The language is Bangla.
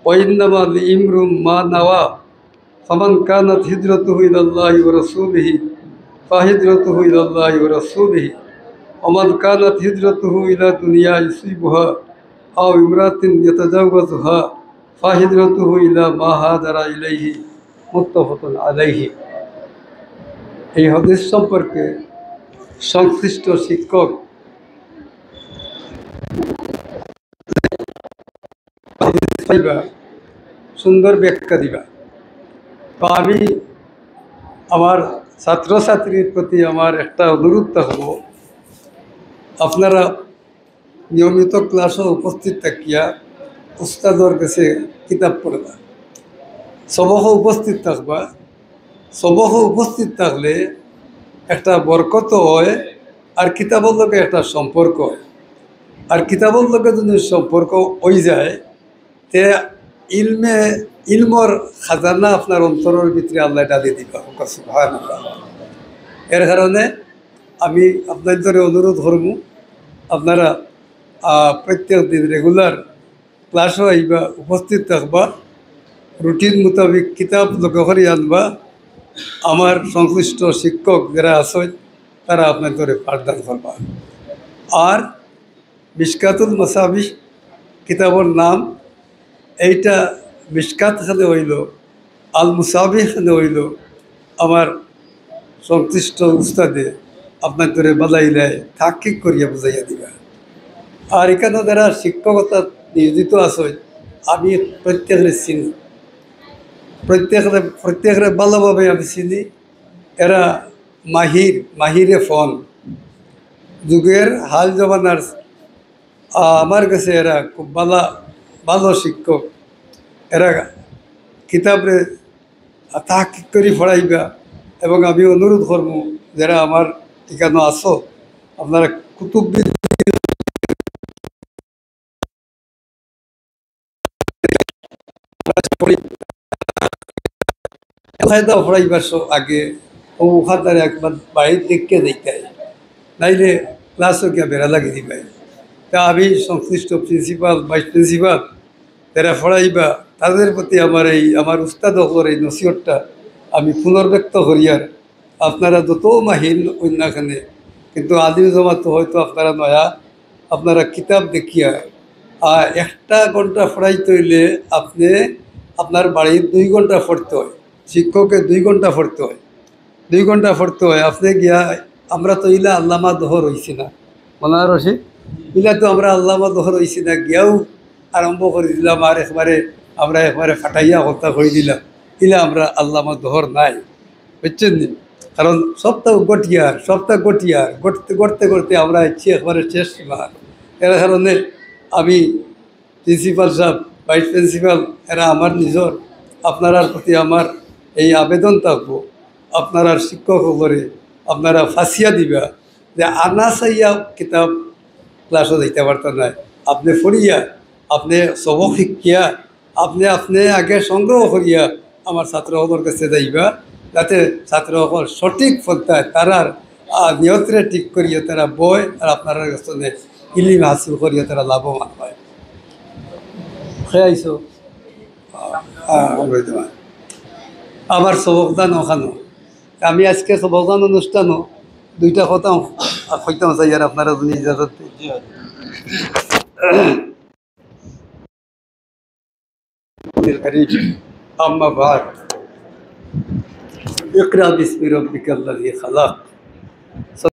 وإنما لامرئ ما نوى فمن كانت هجرته إلى الله ورسوله فهجرته إلى الله ورسوله ومن كانت هجرته إلى دنيا يصيبها أو امرأة يتزوجها فهجرته إلى ما هاجر إليه متفق عليه। এই হাদিস সম্পর্কে সংশ্লিষ্ট শিক্ষক সুন্দর ব্যাখ্যা দিবা। তো আমি আমার ছাত্রছাত্রীর প্রতি আমার একটা অনুরোধ থাকবো, আপনারা নিয়মিত ক্লাসে উপস্থিত থাকিয়া উস্তাদর কাছে কিতাব পড়বা, সবহ উপস্থিত থাকবা। সবহ উপস্থিত থাকলে একটা বরকত হয়, আর কিতাবের লগে একটা সম্পর্ক হয়। আর কিতাবের লগে যদি সম্পর্ক হয়ে যায় তে ইলমর খাজানা আপনার অন্তরের ভিতরে আল্লাহ ডালি দিবা। সুবহানাল্লাহ। এর কারণে আমি আপনাদের অনুরোধ করবো, আপনারা প্রত্যেক দিন রেগুলার ক্লাসও আইবা, উপস্থিত থাকবা, রুটিন মোতাবিক কিতাব লক্ষ্য আনবা। আমার সংশ্লিষ্ট শিক্ষক যারা আছেন তারা আপনাদের পাঠদান করবা। আর মিশকাতুল মাসাবিহ কিতাবের নাম, এইটা মিশকাত খানে হইল, আল মুসাবিহ খানে হইল আমার সংশ্লিষ্ট উস্তাদে আপনাদের বাজাইলে তাহকিক করিয়া বুঝাইয়া দিবা। আর এখানে যারা শিক্ষকতা নিয়োজিত আছে আমি প্রত্যেকের চিনি, প্রত্যেকের ভালোভাবে আমি চিনি। এরা মাহিরে ফোন যুগের হাল জমানার আমার কাছে এরা খুব ভালো শিক্ষক। এরা কিতাবে তাহকিক করে পড়াইবা। এবং আমি অনুরোধ করবো যারা আমার এখানে আসো, আপনারা কুতুব পড়াইবার আগে ওখানে একবার বাড়ির দেখে দেখতে নাইলে ক্লাসও গিয়া বেড়া লাগিয়ে দিবে। তা আমি সংশ্লিষ্ট প্রিন্সিপাল, ভাইস প্রিন্সিপাল যারা পড়াইবা তাদের প্রতি আমার উস্তাদ হকর এই নসিহতটা আমি পুনর্ব্যক্ত করিয়ার, আপনারা যত মাহির অন্যখানে কিন্তু আদিম জমাতো হয়তো আপনারা নয়া, আপনারা কিতাব দেখিয়া আর 1 ঘন্টা পড়াইতে হইলে আপনার বাড়ির 2 ঘন্টা পড়তে হয়, শিক্ষকের 2 ঘন্টা পড়তে হয়, 2 ঘন্টা পড়তে হয়। আপনি গিয়া আমরা তো ইলা আল্লামা দহর হইছি না, মনে রসি ইলা তো আমরা আল্লামা দহর হইছি না, গিয়াও আরম্ভ করে দিলাম আর আমরা একবারে ফাটাইয়া হত্যা করে দিলাম, ইলা আমরা আল্লামা দহর নাই, বুঝছেন নি? কারণ সপ্তাহ গড়তে গড়তে আমরা ইচ্ছি একবারে শেষ সীমার। এর কারণে আমি প্রিন্সিপাল সাহেব, ভাইস প্রিন্সিপাল এরা আমার নিজর, আপনার প্রতি আমার এই আবেদন থাকবো, আপনারা শিক্ষক করে আপনারা ফাঁসিয়া দিবা যে আনা চাইয়া কিতাব ক্লাসও দিতে পারতেন না। আপনি পড়িয়া আপনি সবক শিক্ষিয়া আপনি আগে সংগ্রহ করিয়া আমার ছাত্রসকলের কাছে যাইবা, যাতে ছাত্রসকল সঠিক পন্থায় তারার নিয়ন্ত্রে ঠিক করিয়া তারা বয় আর আপনার কাছে ইলিম হাসিল করিয়া তারা লাভবান হয়। খেয়াইছো আমার সবকদান ওখানো আমি আজকে সবকদান অনুষ্ঠানও 2টা কথা হইতাম চাই আর আপনারা যদি ইজাজত أما بعد اقرأ باسم ربك الذي خلق